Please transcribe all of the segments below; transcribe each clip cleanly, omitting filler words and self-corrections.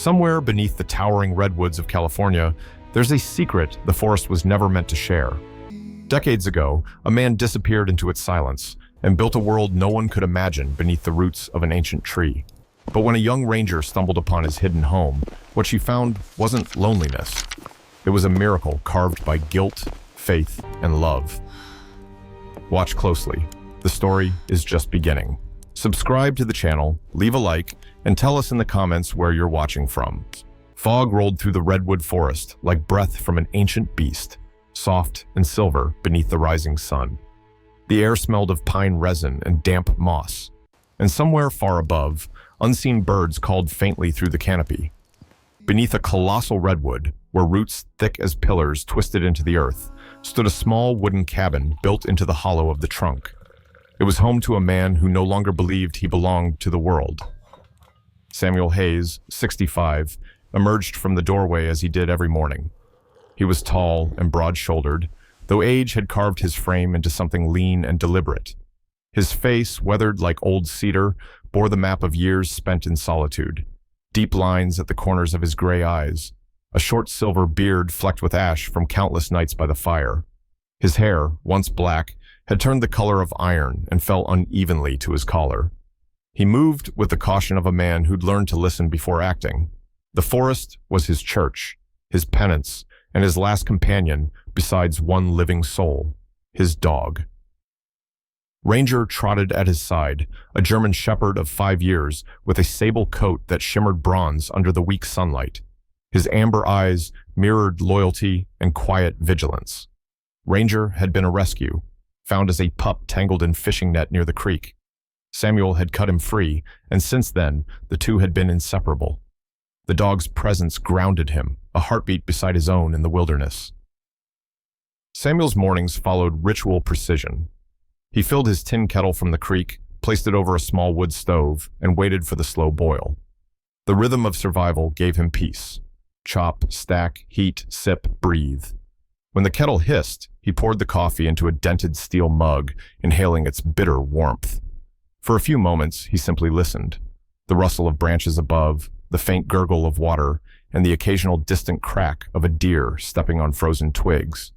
Somewhere beneath the towering redwoods of California, there's a secret the forest was never meant to share. Decades ago, a man disappeared into its silence and built a world no one could imagine beneath the roots of an ancient tree. But when a young ranger stumbled upon his hidden home, what she found wasn't loneliness. It was a miracle carved by guilt, faith, and love. Watch closely. The story is just beginning. Subscribe to the channel, leave a like, and tell us in the comments where you're watching from. Fog rolled through the redwood forest like breath from an ancient beast, soft and silver beneath the rising sun. The air smelled of pine resin and damp moss, and somewhere far above, unseen birds called faintly through the canopy. Beneath a colossal redwood, where roots thick as pillars twisted into the earth, stood a small wooden cabin built into the hollow of the trunk. It was home to a man who no longer believed he belonged to the world. Samuel Hayes, 65, emerged from the doorway as he did every morning. He was tall and broad-shouldered, though age had carved his frame into something lean and deliberate. His face, weathered like old cedar, bore the map of years spent in solitude. Deep lines at the corners of his gray eyes, a short silver beard flecked with ash from countless nights by the fire. His hair, once black, had turned the color of iron and fell unevenly to his collar. He moved with the caution of a man who'd learned to listen before acting. The forest was his church, his penance, and his last companion besides one living soul, his dog. Ranger trotted at his side, a German shepherd of 5 years with a sable coat that shimmered bronze under the weak sunlight. His amber eyes mirrored loyalty and quiet vigilance. Ranger had been a rescue, found as a pup tangled in fishing net near the creek. Samuel had cut him free, and since then, the two had been inseparable. The dog's presence grounded him, a heartbeat beside his own in the wilderness. Samuel's mornings followed ritual precision. He filled his tin kettle from the creek, placed it over a small wood stove, and waited for the slow boil. The rhythm of survival gave him peace. Chop, stack, heat, sip, breathe. When the kettle hissed, he poured the coffee into a dented steel mug, inhaling its bitter warmth. For a few moments, he simply listened. The rustle of branches above, the faint gurgle of water, and the occasional distant crack of a deer stepping on frozen twigs.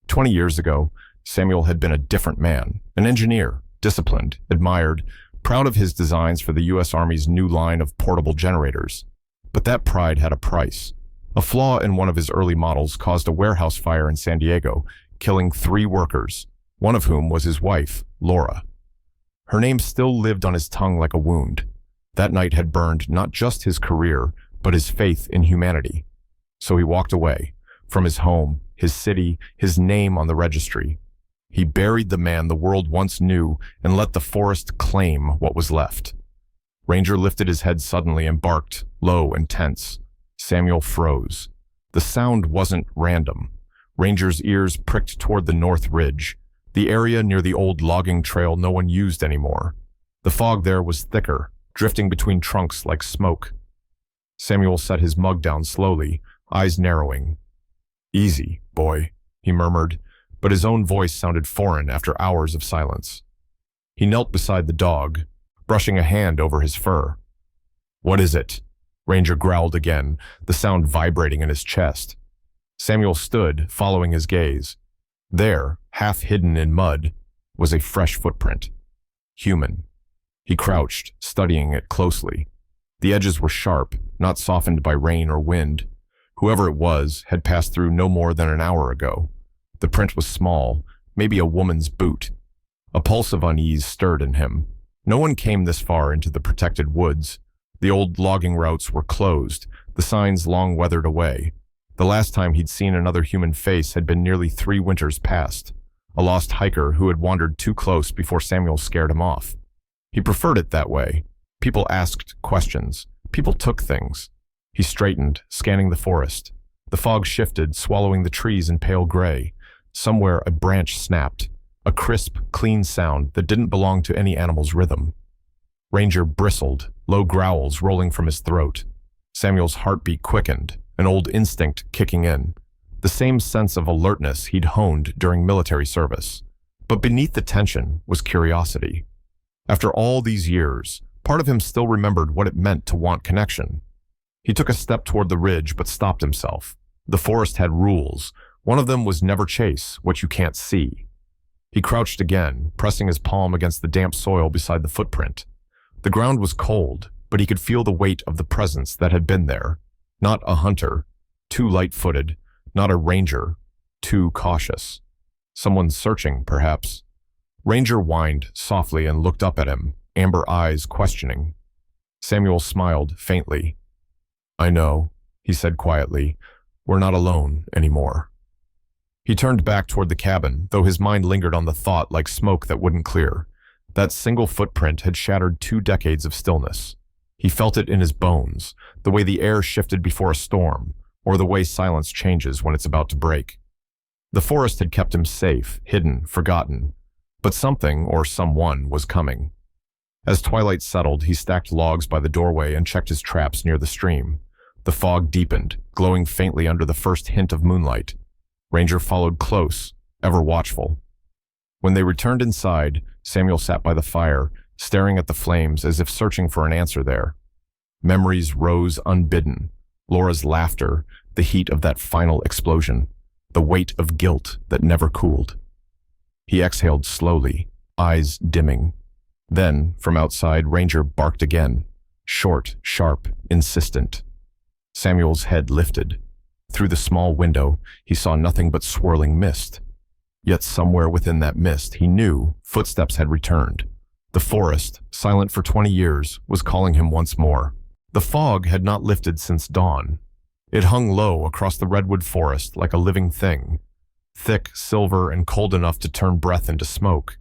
20 years ago, Samuel had been a different man, an engineer, disciplined, admired, proud of his designs for the U.S. Army's new line of portable generators. But that pride had a price. A flaw in one of his early models caused a warehouse fire in San Diego, killing 3 workers, one of whom was his wife, Laura. Her name still lived on his tongue like a wound. That night had burned not just his career, but his faith in humanity. So he walked away, from his home, his city, his name on the registry. He buried the man the world once knew and let the forest claim what was left. Ranger lifted his head suddenly and barked, low and tense. Samuel froze. The sound wasn't random. Ranger's ears pricked toward the north ridge, the area near the old logging trail no one used anymore. The fog there was thicker, drifting between trunks like smoke. Samuel set his mug down slowly, eyes narrowing. "Easy, boy," he murmured, but his own voice sounded foreign after hours of silence. He knelt beside the dog, brushing a hand over his fur. "What is it?" Ranger growled again, the sound vibrating in his chest. Samuel stood, following his gaze. There, half hidden in mud, was a fresh footprint. Human. He crouched, studying it closely. The edges were sharp, not softened by rain or wind. Whoever it was had passed through no more than an hour ago. The print was small, maybe a woman's boot. A pulse of unease stirred in him. No one came this far into the protected woods. The old logging routes were closed, the signs long weathered away. The last time he'd seen another human face had been nearly 3 winters past. A lost hiker who had wandered too close before Samuel scared him off. He preferred it that way. People asked questions. People took things. He straightened, scanning the forest. The fog shifted, swallowing the trees in pale gray. Somewhere a branch snapped, a crisp, clean sound that didn't belong to any animal's rhythm. Ranger bristled, low growls rolling from his throat. Samuel's heartbeat quickened, an old instinct kicking in. The same sense of alertness he'd honed during military service. But beneath the tension was curiosity. After all these years, part of him still remembered what it meant to want connection. He took a step toward the ridge but stopped himself. The forest had rules. One of them was never chase what you can't see. He crouched again, pressing his palm against the damp soil beside the footprint. The ground was cold, but he could feel the weight of the presence that had been there. Not a hunter, too light-footed, not a ranger, too cautious. Someone searching, perhaps. Ranger whined softly and looked up at him, amber eyes questioning. Samuel smiled faintly. "I know," he said quietly. "We're not alone anymore." He turned back toward the cabin, though his mind lingered on the thought like smoke that wouldn't clear. That single footprint had shattered 2 decades of stillness. He felt it in his bones, the way the air shifted before a storm, or the way silence changes when it's about to break. The forest had kept him safe, hidden, forgotten. But something, or someone, was coming. As twilight settled, he stacked logs by the doorway and checked his traps near the stream. The fog deepened, glowing faintly under the first hint of moonlight. Ranger followed close, ever watchful. When they returned inside, Samuel sat by the fire, staring at the flames as if searching for an answer there. Memories rose unbidden. Laura's laughter, the heat of that final explosion, the weight of guilt that never cooled. He exhaled slowly, eyes dimming. Then, from outside, Ranger barked again, short, sharp, insistent. Samuel's head lifted. Through the small window, he saw nothing but swirling mist. Yet somewhere within that mist, he knew footsteps had returned. The forest, silent for 20 years, was calling him once more. The fog had not lifted since dawn. It hung low across the redwood forest like a living thing, thick, silver, and cold enough to turn breath into smoke.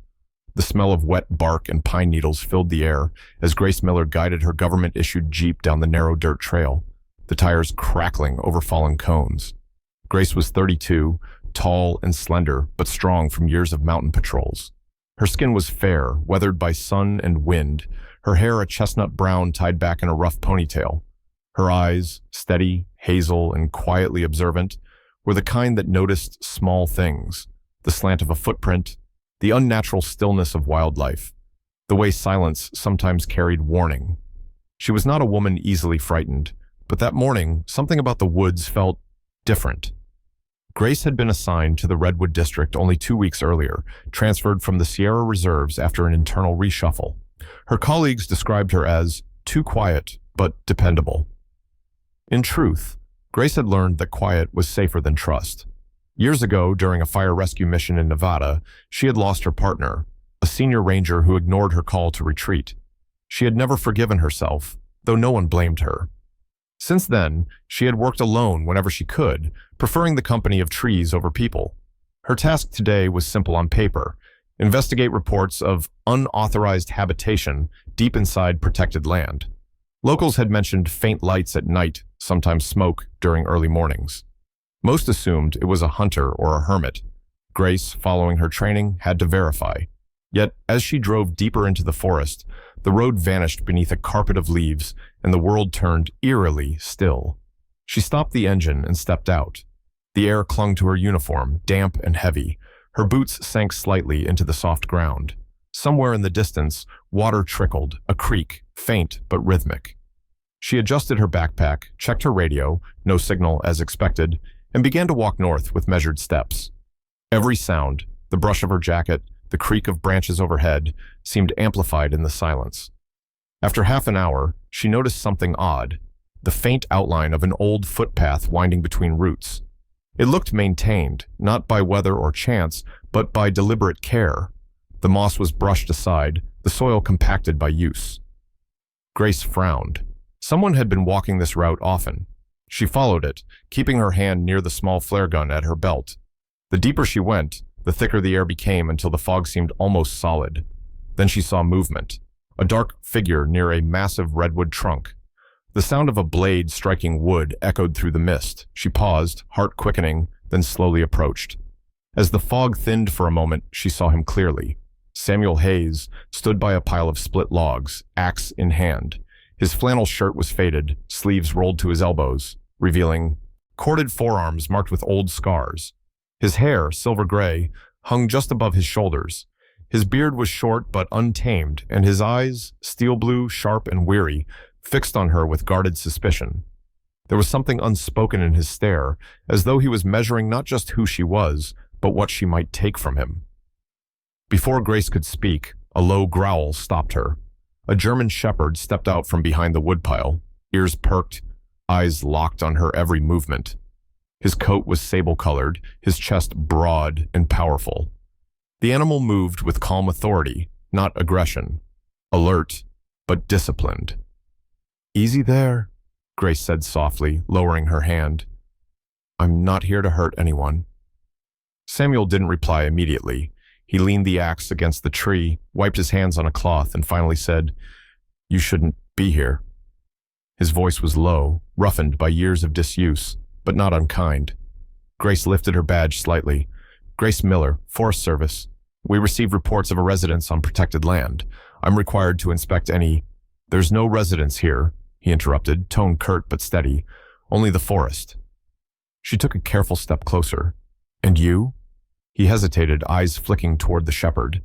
The smell of wet bark and pine needles filled the air as Grace Miller guided her government-issued Jeep down the narrow dirt trail, the tires crackling over fallen cones. Grace was 32, tall and slender, but strong from years of mountain patrols. Her skin was fair, weathered by sun and wind, her hair a chestnut brown tied back in a rough ponytail. Her eyes, steady, hazel, and quietly observant, were the kind that noticed small things, the slant of a footprint, the unnatural stillness of wildlife, the way silence sometimes carried warning. She was not a woman easily frightened, but that morning, something about the woods felt different. Grace had been assigned to the Redwood district only 2 weeks earlier, transferred from the Sierra Reserves after an internal reshuffle. Her colleagues described her as too quiet, but dependable. In truth, Grace had learned that quiet was safer than trust. Years ago, during a fire rescue mission in Nevada, she had lost her partner, a senior ranger who ignored her call to retreat. She had never forgiven herself, though no one blamed her. Since then, she had worked alone whenever she could, preferring the company of trees over people. Her task today was simple on paper: investigate reports of unauthorized habitation deep inside protected land. Locals had mentioned faint lights at night, sometimes smoke during early mornings. Most assumed it was a hunter or a hermit. Grace, following her training, had to verify. Yet, as she drove deeper into the forest, the road vanished beneath a carpet of leaves, and the world turned eerily still. She stopped the engine and stepped out. The air clung to her uniform, damp and heavy. Her boots sank slightly into the soft ground. Somewhere in the distance, water trickled, a creak, faint but rhythmic. She adjusted her backpack, checked her radio, no signal as expected, and began to walk north with measured steps. Every sound, the brush of her jacket, the creak of branches overhead, seemed amplified in the silence. After half an hour, she noticed something odd, the faint outline of an old footpath winding between roots. It looked maintained, not by weather or chance, but by deliberate care. The moss was brushed aside, the soil compacted by use. Grace frowned. Someone had been walking this route often. She followed it, keeping her hand near the small flare gun at her belt. The deeper she went, the thicker the air became until the fog seemed almost solid. Then she saw movement, a dark figure near a massive redwood trunk. The sound of a blade striking wood echoed through the mist. She paused, heart quickening, then slowly approached. As the fog thinned for a moment, she saw him clearly. Samuel Hayes stood by a pile of split logs, axe in hand. His flannel shirt was faded, sleeves rolled to his elbows, revealing corded forearms marked with old scars. His hair, silver gray, hung just above his shoulders. His beard was short but untamed, and his eyes, steel blue, sharp and weary, fixed on her with guarded suspicion. There was something unspoken in his stare, as though he was measuring not just who she was, but what she might take from him. Before Grace could speak, a low growl stopped her. A German shepherd stepped out from behind the woodpile, ears perked, eyes locked on her every movement. His coat was sable-colored, his chest broad and powerful. The animal moved with calm authority, not aggression. Alert, but disciplined. "Easy there," Grace said softly, lowering her hand. "I'm not here to hurt anyone." Samuel didn't reply immediately. He leaned the axe against the tree, wiped his hands on a cloth, and finally said, "You shouldn't be here." His voice was low, roughened by years of disuse, but not unkind. Grace lifted her badge slightly. "Grace Miller, Forest Service. We received reports of a residence on protected land. I'm required to inspect any—" "There's no residence here," he interrupted, tone curt but steady. "Only the forest." She took a careful step closer. "And you?" He hesitated, eyes flicking toward the shepherd.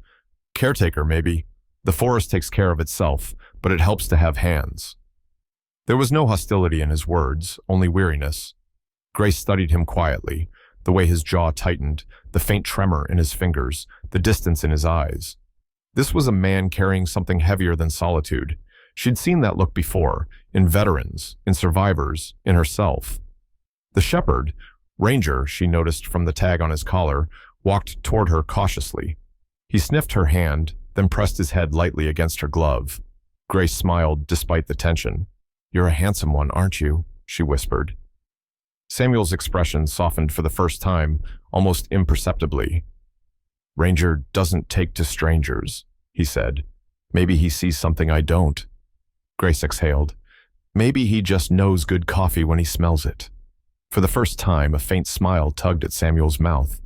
"Caretaker, maybe. The forest takes care of itself, but it helps to have hands." There was no hostility in his words, only weariness. Grace studied him quietly, the way his jaw tightened, the faint tremor in his fingers, the distance in his eyes. This was a man carrying something heavier than solitude. She'd seen that look before, in veterans, in survivors, in herself. The shepherd, Ranger, she noticed from the tag on his collar, walked toward her cautiously. He sniffed her hand, then pressed his head lightly against her glove. Grace smiled despite the tension. "You're a handsome one, aren't you?" she whispered. Samuel's expression softened for the first time, almost imperceptibly. "Ranger doesn't take to strangers," he said. "Maybe he sees something I don't." Grace exhaled. "Maybe he just knows good coffee when he smells it." For the first time, a faint smile tugged at Samuel's mouth.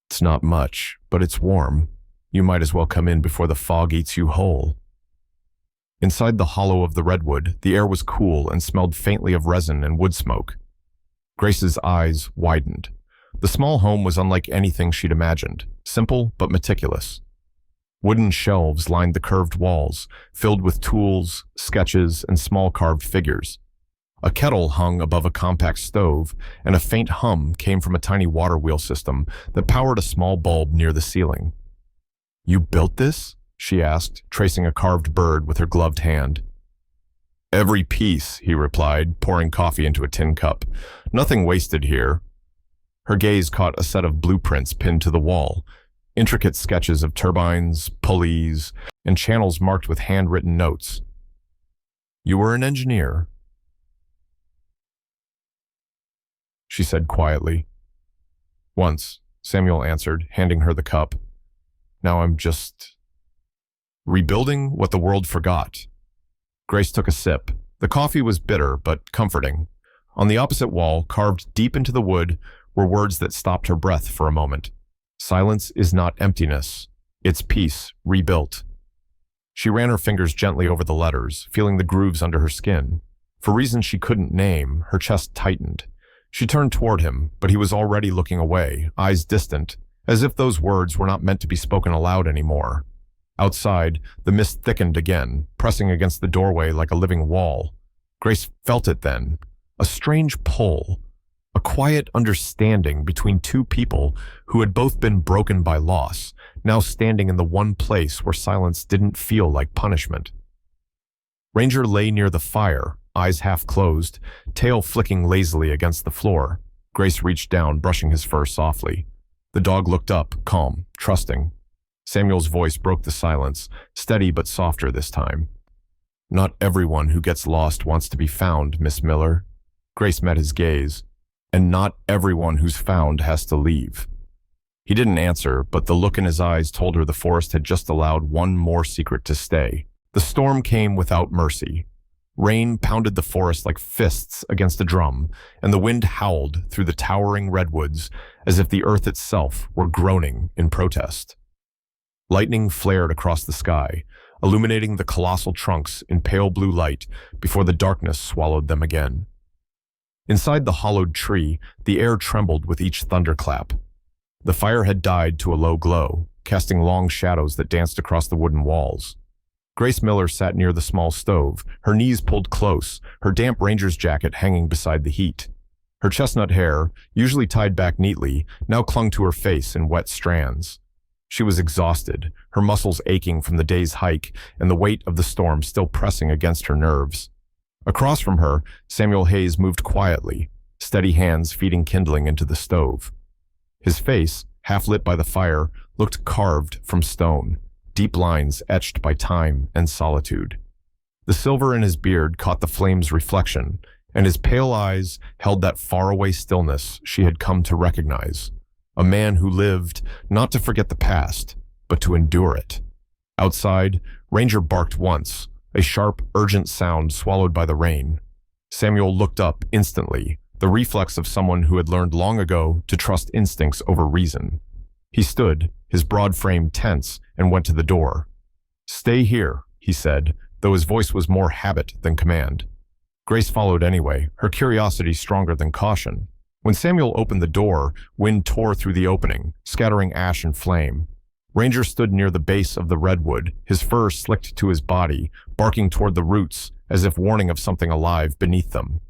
"It's not much, but it's warm. You might as well come in before the fog eats you whole." Inside the hollow of the redwood, the air was cool and smelled faintly of resin and wood smoke. Grace's eyes widened. The small home was unlike anything she'd imagined, simple but meticulous. Wooden shelves lined the curved walls, filled with tools, sketches, and small carved figures. A kettle hung above a compact stove, and a faint hum came from a tiny water wheel system that powered a small bulb near the ceiling. "You built this?" she asked, tracing a carved bird with her gloved hand. "Every piece," he replied, pouring coffee into a tin cup. "Nothing wasted here." Her gaze caught a set of blueprints pinned to the wall, intricate sketches of turbines, pulleys, and channels marked with handwritten notes. "You were an engineer?" she said quietly. "Once," Samuel answered, handing her the cup. "Now I'm just rebuilding what the world forgot." Grace took a sip. The coffee was bitter but comforting. On the opposite wall, carved deep into the wood, were words that stopped her breath for a moment. "Silence is not emptiness. It's peace, rebuilt." She ran her fingers gently over the letters, feeling the grooves under her skin. For reasons she couldn't name, her chest tightened. She turned toward him, but he was already looking away, eyes distant, as if those words were not meant to be spoken aloud anymore. Outside, the mist thickened again, pressing against the doorway like a living wall. Grace felt it then, a strange pull, a quiet understanding between two people who had both been broken by loss, now standing in the one place where silence didn't feel like punishment. Ranger lay near the fire, eyes half closed, tail flicking lazily against the floor. Grace reached down, brushing his fur softly. The dog looked up, calm, trusting. Samuel's voice broke the silence, steady but softer this time. "Not everyone who gets lost wants to be found, Miss Miller." Grace met his gaze. "And not everyone who's found has to leave." He didn't answer, but the look in his eyes told her the forest had just allowed one more secret to stay. The storm came without mercy. Rain pounded the forest like fists against a drum, and the wind howled through the towering redwoods as if the earth itself were groaning in protest. Lightning flared across the sky, illuminating the colossal trunks in pale blue light before the darkness swallowed them again. Inside the hollowed tree, the air trembled with each thunderclap. The fire had died to a low glow, casting long shadows that danced across the wooden walls. Grace Miller sat near the small stove, her knees pulled close, her damp ranger's jacket hanging beside the heat. Her chestnut hair, usually tied back neatly, now clung to her face in wet strands. She was exhausted, her muscles aching from the day's hike and the weight of the storm still pressing against her nerves. Across from her, Samuel Hayes moved quietly, steady hands feeding kindling into the stove. His face, half lit by the fire, looked carved from stone, deep lines etched by time and solitude. The silver in his beard caught the flame's reflection, and his pale eyes held that faraway stillness she had come to recognize. A man who lived not to forget the past, but to endure it. Outside, Ranger barked once, a sharp, urgent sound swallowed by the rain. Samuel looked up instantly, the reflex of someone who had learned long ago to trust instincts over reason. He stood, his broad frame tense, and went to the door. "Stay here," he said, though his voice was more habit than command. Grace followed anyway, her curiosity stronger than caution. When Samuel opened the door, wind tore through the opening, scattering ash and flame. Ranger stood near the base of the redwood, his fur slicked to his body, barking toward the roots, as if warning of something alive beneath them.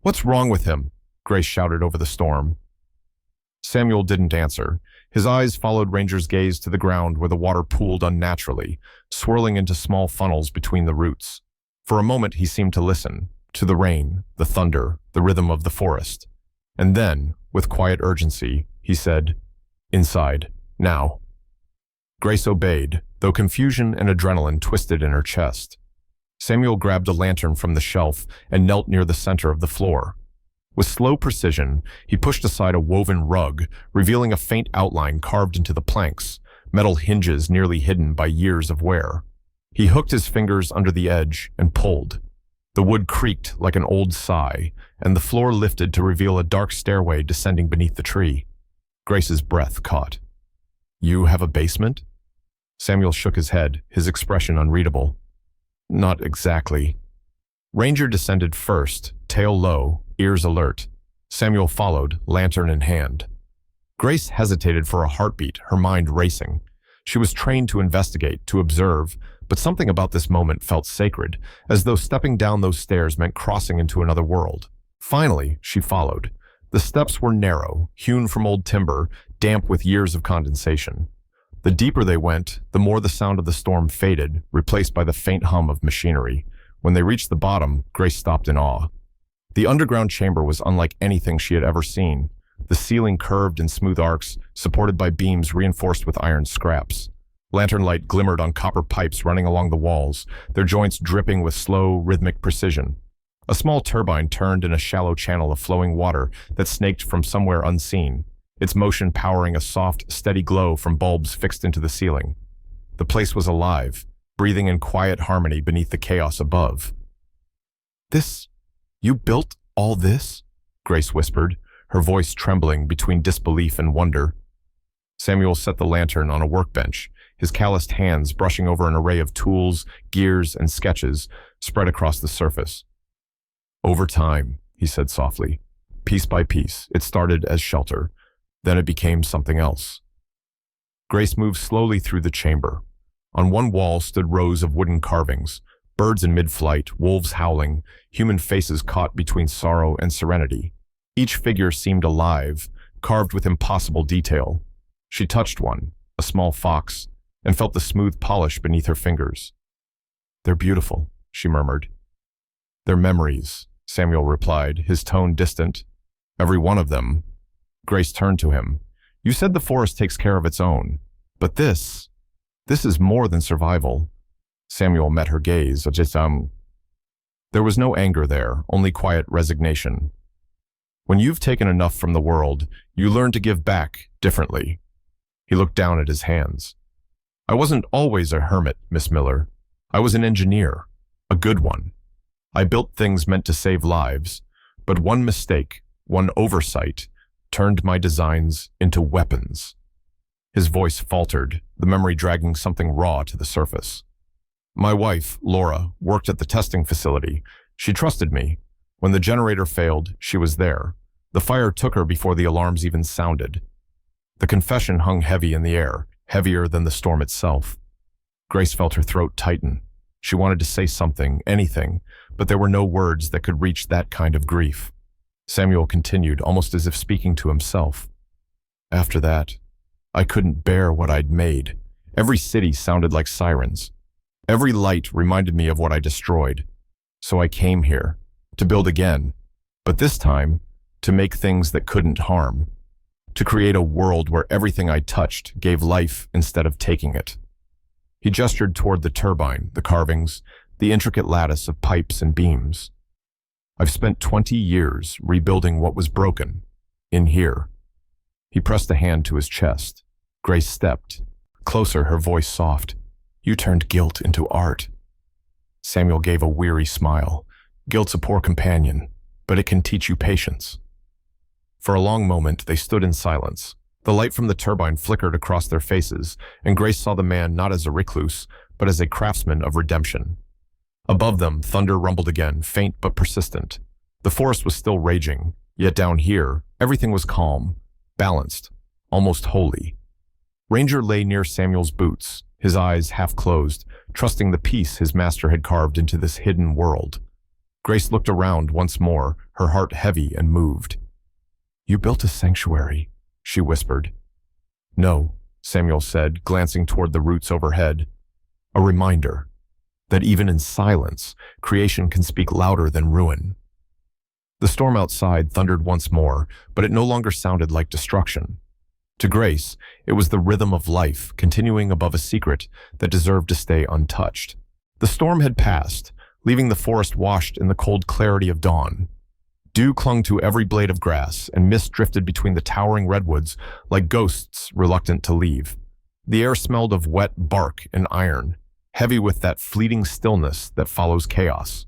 "What's wrong with him?" Grace shouted over the storm. Samuel didn't answer. His eyes followed Ranger's gaze to the ground where the water pooled unnaturally, swirling into small funnels between the roots. For a moment he seemed to listen, to the rain, the thunder, the rhythm of the forest. And then, with quiet urgency, he said, "Inside, now." Grace obeyed, though confusion and adrenaline twisted in her chest. Samuel grabbed a lantern from the shelf and knelt near the center of the floor. With slow precision, he pushed aside a woven rug, revealing a faint outline carved into the planks, metal hinges nearly hidden by years of wear. He hooked his fingers under the edge and pulled. The wood creaked like an old sigh, and the floor lifted to reveal a dark stairway descending beneath the tree. Grace's breath caught. "You have a basement?" Samuel shook his head, his expression unreadable. "Not exactly." Ranger descended first, tail low, ears alert. Samuel followed, lantern in hand. Grace hesitated for a heartbeat, her mind racing. She was trained to investigate, to observe, but something about this moment felt sacred, as though stepping down those stairs meant crossing into another world. Finally, she followed. The steps were narrow, hewn from old timber, damp with years of condensation. The deeper they went, the more the sound of the storm faded, replaced by the faint hum of machinery. When they reached the bottom, Grace stopped in awe. The underground chamber was unlike anything she had ever seen. The ceiling curved in smooth arcs, supported by beams reinforced with iron scraps. Lantern light glimmered on copper pipes running along the walls, their joints dripping with slow, rhythmic precision. A small turbine turned in a shallow channel of flowing water that snaked from somewhere unseen, its motion powering a soft, steady glow from bulbs fixed into the ceiling. The place was alive, breathing in quiet harmony beneath the chaos above. You built all this?" Grace whispered, her voice trembling between disbelief and wonder. Samuel set the lantern on a workbench, his calloused hands brushing over an array of tools, gears, and sketches spread across the surface. "Over time," he said softly, "piece by piece, it started as shelter. Then it became something else." Grace moved slowly through the chamber. On one wall stood rows of wooden carvings, birds in mid-flight, wolves howling, human faces caught between sorrow and serenity. Each figure seemed alive, carved with impossible detail. She touched one, a small fox, and felt the smooth polish beneath her fingers. "They're beautiful," she murmured. "They're memories," Samuel replied, his tone distant. "Every one of them." Grace turned to him. "You said the forest takes care of its own, but this is more than survival." Samuel met her gaze. There was no anger there, only quiet resignation. "When you've taken enough from the world, you learn to give back differently." He looked down at his hands. "I wasn't always a hermit, Miss Miller. I was an engineer, a good one. I built things meant to save lives, but one mistake, one oversight, turned my designs into weapons." His voice faltered, the memory dragging something raw to the surface. "My wife, Laura, worked at the testing facility. She trusted me. When the generator failed, she was there. The fire took her before the alarms even sounded." The confession hung heavy in the air, heavier than the storm itself. Grace felt her throat tighten. She wanted to say something, anything, but there were no words that could reach that kind of grief. Samuel continued, almost as if speaking to himself. After that, I couldn't bear what I'd made. Every city sounded like sirens. Every light reminded me of what I destroyed. So I came here, to build again, but this time, to make things that couldn't harm. To create a world where everything I touched gave life instead of taking it. He gestured toward the turbine, the carvings, the intricate lattice of pipes and beams. I've spent 20 years rebuilding what was broken, in here. He pressed a hand to his chest. Grace stepped. Closer, her voice soft. You turned guilt into art. Samuel gave a weary smile. Guilt's a poor companion, but it can teach you patience. For a long moment, they stood in silence. The light from the turbine flickered across their faces, and Grace saw the man not as a recluse, but as a craftsman of redemption. Above them, thunder rumbled again, faint but persistent. The forest was still raging, yet down here, everything was calm, balanced, almost holy. Ranger lay near Samuel's boots, his eyes half closed, trusting the peace his master had carved into this hidden world. Grace looked around once more, her heart heavy and moved. You built a sanctuary, she whispered. No, Samuel said, glancing toward the roots overhead. A reminder that even in silence, creation can speak louder than ruin. The storm outside thundered once more, but it no longer sounded like destruction. To Grace, it was the rhythm of life, continuing above a secret that deserved to stay untouched. The storm had passed, leaving the forest washed in the cold clarity of dawn. Dew clung to every blade of grass, and mist drifted between the towering redwoods like ghosts reluctant to leave. The air smelled of wet bark and iron, heavy with that fleeting stillness that follows chaos.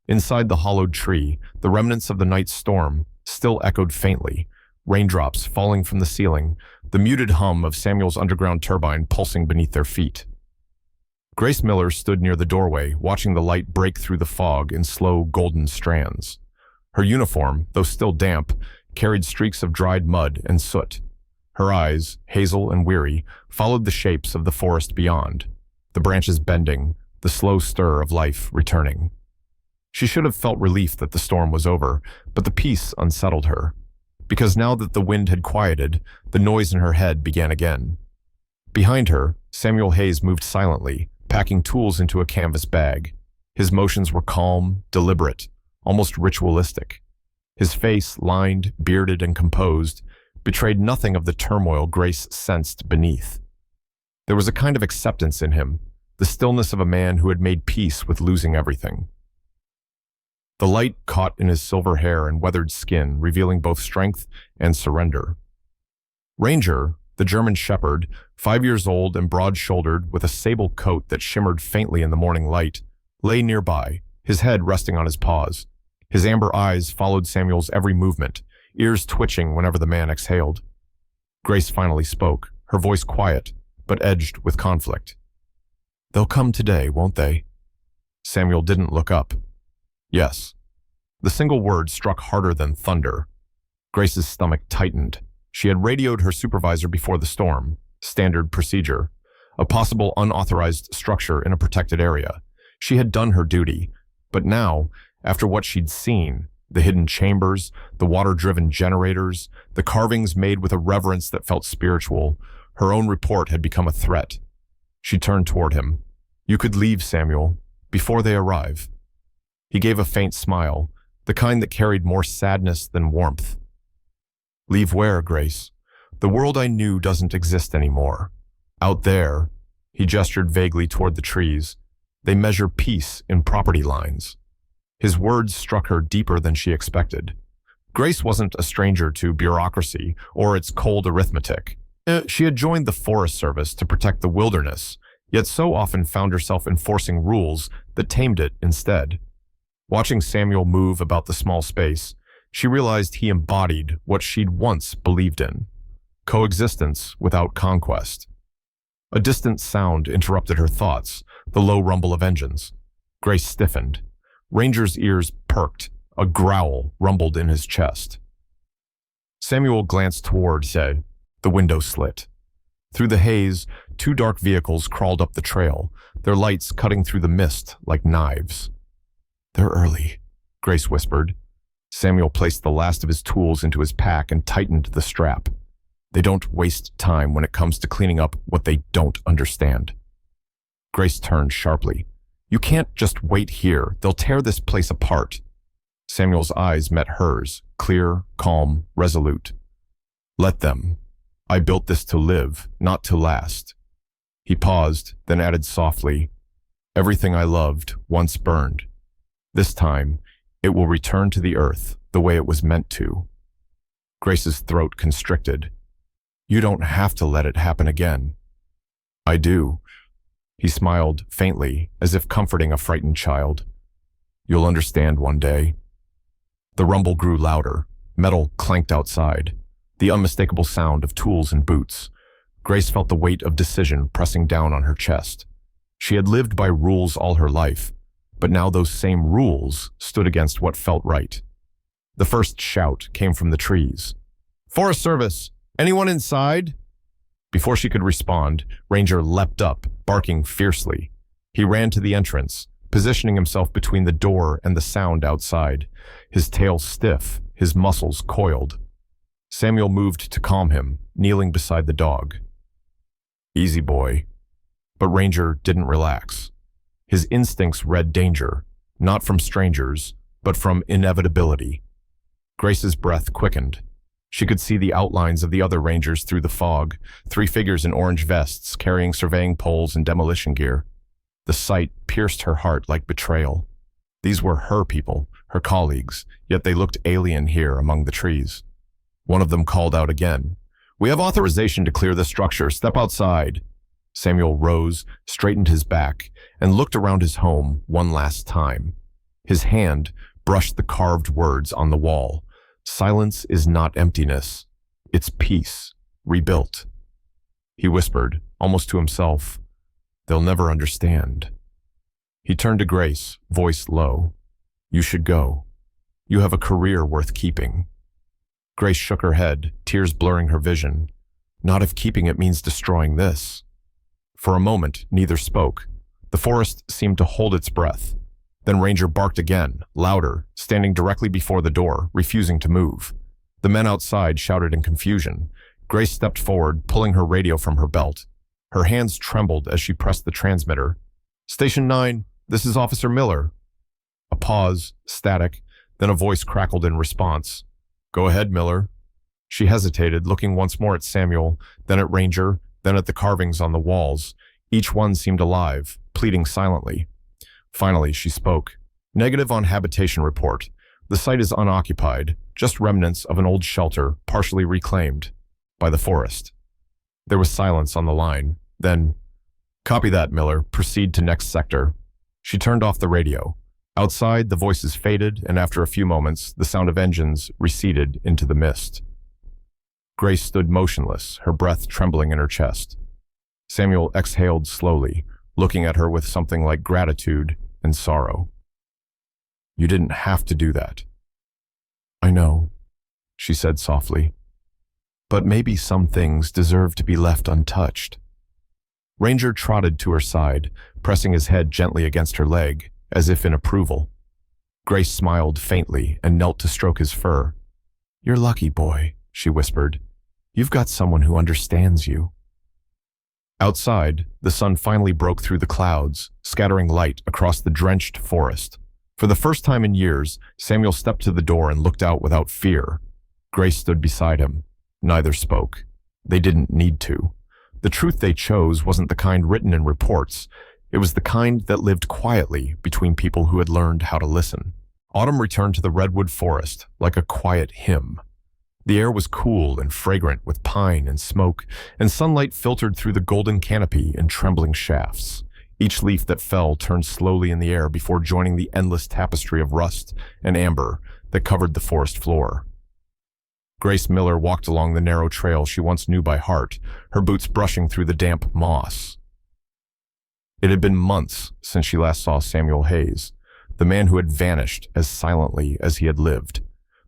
Inside the hollowed tree, the remnants of the night's storm still echoed faintly, raindrops falling from the ceiling, the muted hum of Samuel's underground turbine pulsing beneath their feet. Grace Miller stood near the doorway, watching the light break through the fog in slow golden strands. Her uniform, though still damp, carried streaks of dried mud and soot. Her eyes, hazel and weary, followed the shapes of the forest beyond, the branches bending, the slow stir of life returning. She should have felt relief that the storm was over, but the peace unsettled her, because now that the wind had quieted, the noise in her head began again. Behind her, Samuel Hayes moved silently, packing tools into a canvas bag. His motions were calm, deliberate, almost ritualistic. His face, lined, bearded, and composed, betrayed nothing of the turmoil Grace sensed beneath. There was a kind of acceptance in him, the stillness of a man who had made peace with losing everything. The light caught in his silver hair and weathered skin, revealing both strength and surrender. Ranger, the German shepherd, 5 years old and broad-shouldered with a sable coat that shimmered faintly in the morning light, lay nearby, his head resting on his paws. His amber eyes followed Samuel's every movement, ears twitching whenever the man exhaled. Grace finally spoke, her voice quiet, but edged with conflict. They'll come today, won't they? Samuel didn't look up. Yes. The single word struck harder than thunder. Grace's stomach tightened. She had radioed her supervisor before the storm, standard procedure, a possible unauthorized structure in a protected area. She had done her duty, but now, after what she'd seen, the hidden chambers, the water-driven generators, the carvings made with a reverence that felt spiritual, her own report had become a threat. She turned toward him. You could leave, Samuel, before they arrive. He gave a faint smile, the kind that carried more sadness than warmth. Leave where, Grace? The world I knew doesn't exist anymore. Out there, he gestured vaguely toward the trees, they measure peace in property lines. His words struck her deeper than she expected. Grace wasn't a stranger to bureaucracy or its cold arithmetic. She had joined the Forest Service to protect the wilderness, yet so often found herself enforcing rules that tamed it instead. Watching Samuel move about the small space, she realized he embodied what she'd once believed in: coexistence without conquest. A distant sound interrupted her thoughts, the low rumble of engines. Grace stiffened. Ranger's ears perked. A growl rumbled in his chest. Samuel glanced toward, the window slit. Through the haze, two dark vehicles crawled up the trail, their lights cutting through the mist like knives. "They're early," Grace whispered. Samuel placed the last of his tools into his pack and tightened the strap. They don't waste time when it comes to cleaning up what they don't understand. Grace turned sharply. "You can't just wait here. They'll tear this place apart." Samuel's eyes met hers, clear, calm, resolute. "Let them. I built this to live, not to last." He paused, then added softly, "Everything I loved once burned. This time, it will return to the earth the way it was meant to." Grace's throat constricted. "You don't have to let it happen again." "I do." He smiled faintly, as if comforting a frightened child. "You'll understand one day." The rumble grew louder. Metal clanked outside. The unmistakable sound of tools and boots. Grace felt the weight of decision pressing down on her chest. She had lived by rules all her life, but now those same rules stood against what felt right. The first shout came from the trees. "Forest Service! Anyone inside?" Before she could respond, Ranger leapt up, barking fiercely. He ran to the entrance, positioning himself between the door and the sound outside, his tail stiff, his muscles coiled. Samuel moved to calm him, kneeling beside the dog. "Easy, boy." But Ranger didn't relax. His instincts read danger, not from strangers, but from inevitability. Grace's breath quickened. She could see the outlines of the other Rangers through the fog, 3 figures in orange vests carrying surveying poles and demolition gear. The sight pierced her heart like betrayal. These were her people, her colleagues, yet they looked alien here among the trees. One of them called out again. "We have authorization to clear the structure. Step outside." Samuel rose, straightened his back, and looked around his home one last time. His hand brushed the carved words on the wall. "Silence is not emptiness. It's peace, rebuilt." He whispered, almost to himself, "They'll never understand." He turned to Grace, voice low. "You should go. You have a career worth keeping." Grace shook her head, tears blurring her vision. "Not if keeping it means destroying this." For a moment, neither spoke. The forest seemed to hold its breath. Then Ranger barked again, louder, standing directly before the door, refusing to move. The men outside shouted in confusion. Grace stepped forward, pulling her radio from her belt. Her hands trembled as she pressed the transmitter. "Station 9, this is Officer Miller." A pause, static, then a voice crackled in response. "Go ahead, Miller." She hesitated, looking once more at Samuel, then at Ranger, then at the carvings on the walls. Each one seemed alive, pleading silently. Finally, she spoke. "Negative on habitation report. The site is unoccupied, just remnants of an old shelter, partially reclaimed by the forest." There was silence on the line. Then, "Copy that, Miller. Proceed to next sector." She turned off the radio. Outside, the voices faded, and after a few moments, the sound of engines receded into the mist. Grace stood motionless, her breath trembling in her chest. Samuel exhaled slowly, looking at her with something like gratitude and sorrow. "You didn't have to do that." "I know," she said softly. "But maybe some things deserve to be left untouched." Ranger trotted to her side, pressing his head gently against her leg, as if in approval. Grace smiled faintly and knelt to stroke his fur. "You're lucky, boy," she whispered. "You've got someone who understands you." Outside, the sun finally broke through the clouds, scattering light across the drenched forest. For the first time in years, Samuel stepped to the door and looked out without fear. Grace stood beside him. Neither spoke. They didn't need to. The truth they chose wasn't the kind written in reports. It was the kind that lived quietly between people who had learned how to listen. Autumn returned to the Redwood forest like a quiet hymn. The air was cool and fragrant with pine and smoke, and sunlight filtered through the golden canopy in trembling shafts. Each leaf that fell turned slowly in the air before joining the endless tapestry of rust and amber that covered the forest floor. Grace Miller walked along the narrow trail she once knew by heart, her boots brushing through the damp moss. It had been months since she last saw Samuel Hayes, the man who had vanished as silently as he had lived,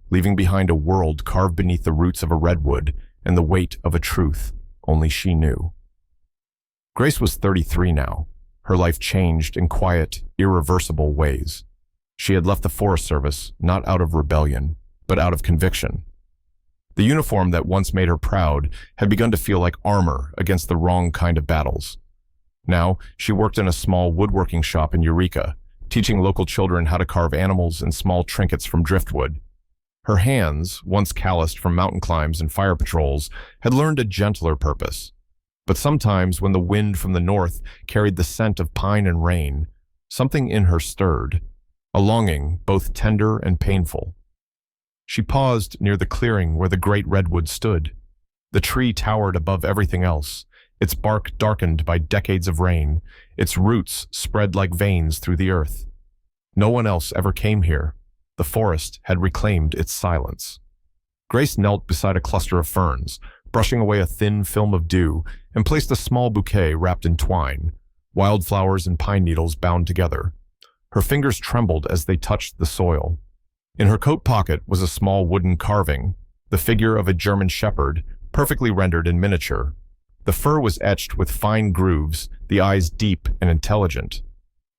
leaving behind a world carved beneath the roots of a redwood and the weight of a truth only she knew. Grace was 33 now. Her life changed in quiet, irreversible ways. She had left the Forest Service not out of rebellion, but out of conviction. The uniform that once made her proud had begun to feel like armor against the wrong kind of battles. Now, she worked in a small woodworking shop in Eureka, teaching local children how to carve animals and small trinkets from driftwood. Her hands, once calloused from mountain climbs and fire patrols, had learned a gentler purpose. But sometimes, when the wind from the north carried the scent of pine and rain, something in her stirred, a longing both tender and painful. She paused near the clearing where the great redwood stood. The tree towered above everything else, its bark darkened by decades of rain, its roots spread like veins through the earth. No one else ever came here. The forest had reclaimed its silence. Grace knelt beside a cluster of ferns, brushing away a thin film of dew, and placed a small bouquet wrapped in twine, wildflowers and pine needles bound together. Her fingers trembled as they touched the soil. In her coat pocket was a small wooden carving, the figure of a German shepherd, perfectly rendered in miniature. The fur was etched with fine grooves, the eyes deep and intelligent.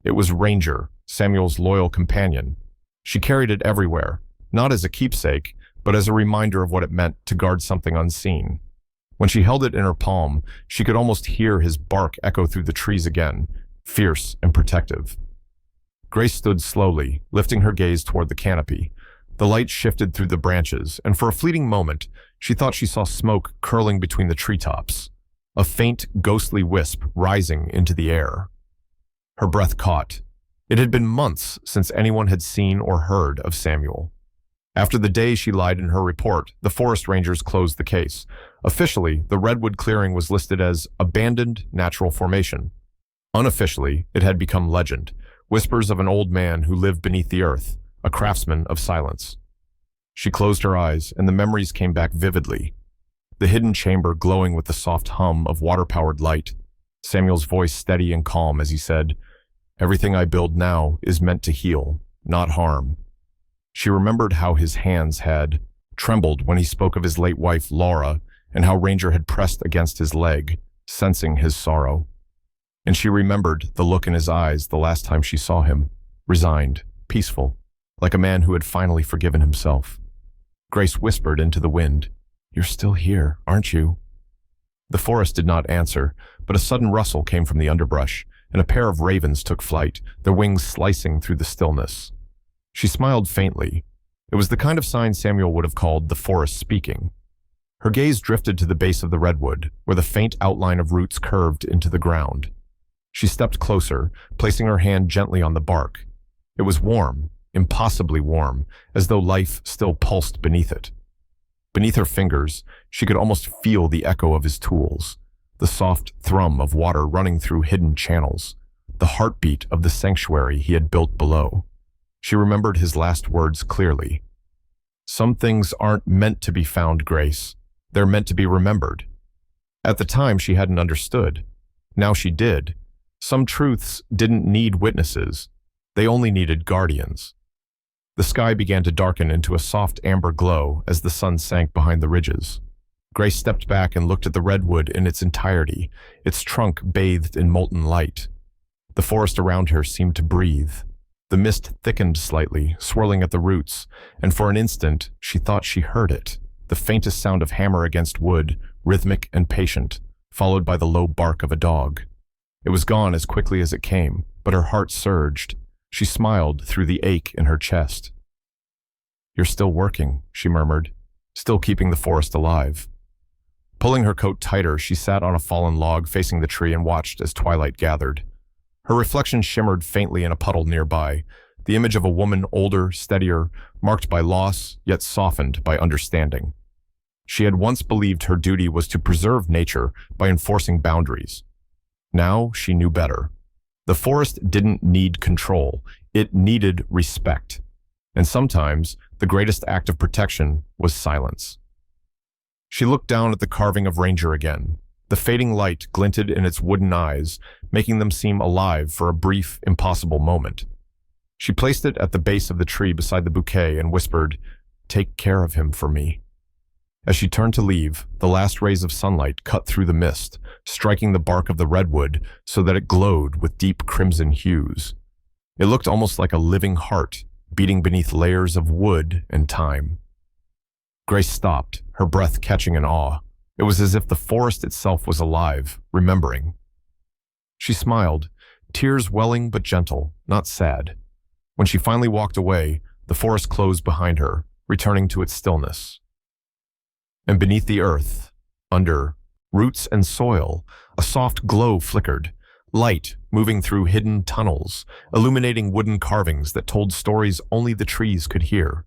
It was Ranger, Samuel's loyal companion. She carried it everywhere, not as a keepsake, but as a reminder of what it meant to guard something unseen. When she held it in her palm, she could almost hear his bark echo through the trees again, fierce and protective. Grace stood slowly, lifting her gaze toward the canopy. The light shifted through the branches, and for a fleeting moment, she thought she saw smoke curling between the treetops, a faint, ghostly wisp rising into the air. Her breath caught. It had been months since anyone had seen or heard of Samuel. After the day she lied in her report, the forest rangers closed the case. Officially, the Redwood clearing was listed as abandoned natural formation. Unofficially, it had become legend, whispers of an old man who lived beneath the earth, a craftsman of silence. She closed her eyes, and the memories came back vividly. The hidden chamber glowing with the soft hum of water-powered light, Samuel's voice steady and calm as he said, "Everything I build now is meant to heal, not harm." She remembered how his hands had trembled when he spoke of his late wife, Laura, and how Ranger had pressed against his leg, sensing his sorrow. And she remembered the look in his eyes the last time she saw him, resigned, peaceful, like a man who had finally forgiven himself. Grace whispered into the wind, "You're still here, aren't you?" The forest did not answer, but a sudden rustle came from the underbrush, and a pair of ravens took flight, their wings slicing through the stillness. She smiled faintly. It was the kind of sign Samuel would have called the forest speaking. Her gaze drifted to the base of the redwood, where the faint outline of roots curved into the ground. She stepped closer, placing her hand gently on the bark. It was warm, impossibly warm, as though life still pulsed beneath it. Beneath her fingers, she could almost feel the echo of his tools, the soft thrum of water running through hidden channels, the heartbeat of the sanctuary he had built below. She remembered his last words clearly. "Some things aren't meant to be found, Grace. They're meant to be remembered." At the time, she hadn't understood. Now she did. Some truths didn't need witnesses. They only needed guardians. The sky began to darken into a soft amber glow as the sun sank behind the ridges. Grace stepped back and looked at the redwood in its entirety, its trunk bathed in molten light. The forest around her seemed to breathe. The mist thickened slightly, swirling at the roots, and for an instant she thought she heard it, the faintest sound of hammer against wood, rhythmic and patient, followed by the low bark of a dog. It was gone as quickly as it came, but her heart surged. She smiled through the ache in her chest. "You're still working," she murmured, "still keeping the forest alive." Pulling her coat tighter, she sat on a fallen log facing the tree and watched as twilight gathered. Her reflection shimmered faintly in a puddle nearby, the image of a woman older, steadier, marked by loss, yet softened by understanding. She had once believed her duty was to preserve nature by enforcing boundaries. Now she knew better. The forest didn't need control, it needed respect. And sometimes, the greatest act of protection was silence. She looked down at the carving of Ranger again. The fading light glinted in its wooden eyes, making them seem alive for a brief, impossible moment. She placed it at the base of the tree beside the bouquet and whispered, "Take care of him for me." As she turned to leave, the last rays of sunlight cut through the mist, striking the bark of the redwood so that it glowed with deep crimson hues. It looked almost like a living heart, beating beneath layers of wood and time. Grace stopped, her breath catching in awe. It was as if the forest itself was alive, remembering. She smiled, tears welling but gentle, not sad. When she finally walked away, the forest closed behind her, returning to its stillness. And beneath the earth, under roots and soil, a soft glow flickered, light moving through hidden tunnels, illuminating wooden carvings that told stories only the trees could hear.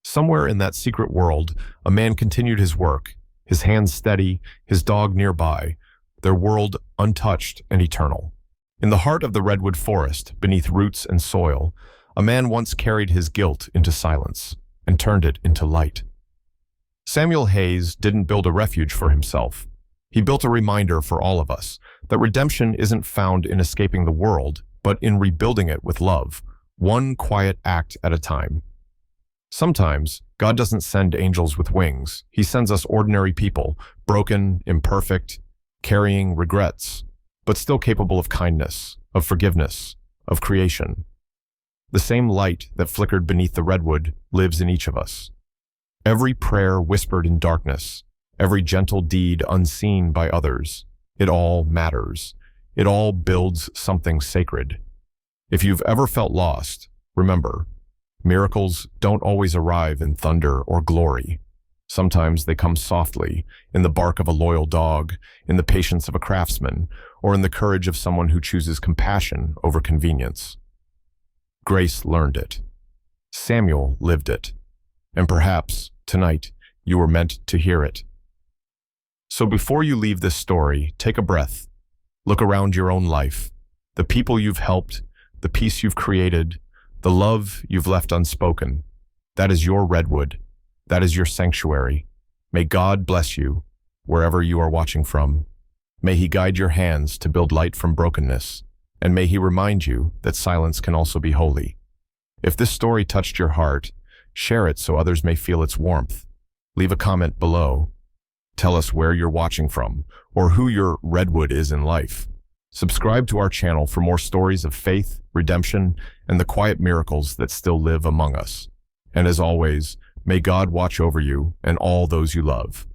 Somewhere in that secret world, a man continued his work, his hands steady, his dog nearby, their world untouched and eternal. In the heart of the redwood forest, beneath roots and soil, a man once carried his guilt into silence and turned it into light. Samuel Hayes didn't build a refuge for himself. He built a reminder for all of us that redemption isn't found in escaping the world, but in rebuilding it with love, one quiet act at a time. Sometimes, God doesn't send angels with wings. He sends us ordinary people, broken, imperfect, carrying regrets, but still capable of kindness, of forgiveness, of creation. The same light that flickered beneath the redwood lives in each of us. Every prayer whispered in darkness, every gentle deed unseen by others, it all matters. It all builds something sacred. If you've ever felt lost, remember, miracles don't always arrive in thunder or glory. Sometimes they come softly, in the bark of a loyal dog, in the patience of a craftsman, or in the courage of someone who chooses compassion over convenience. Grace learned it. Samuel lived it. And perhaps, tonight, you were meant to hear it. So before you leave this story, take a breath. Look around your own life, the people you've helped, the peace you've created, the love you've left unspoken. That is your redwood. That is your sanctuary. May God bless you, wherever you are watching from. May He guide your hands to build light from brokenness, and may He remind you that silence can also be holy. If this story touched your heart, share it so others may feel its warmth. Leave a comment below. Tell us where you're watching from, or who your redwood is in life. Subscribe to our channel for more stories of faith, redemption, and the quiet miracles that still live among us. And as always, may God watch over you and all those you love.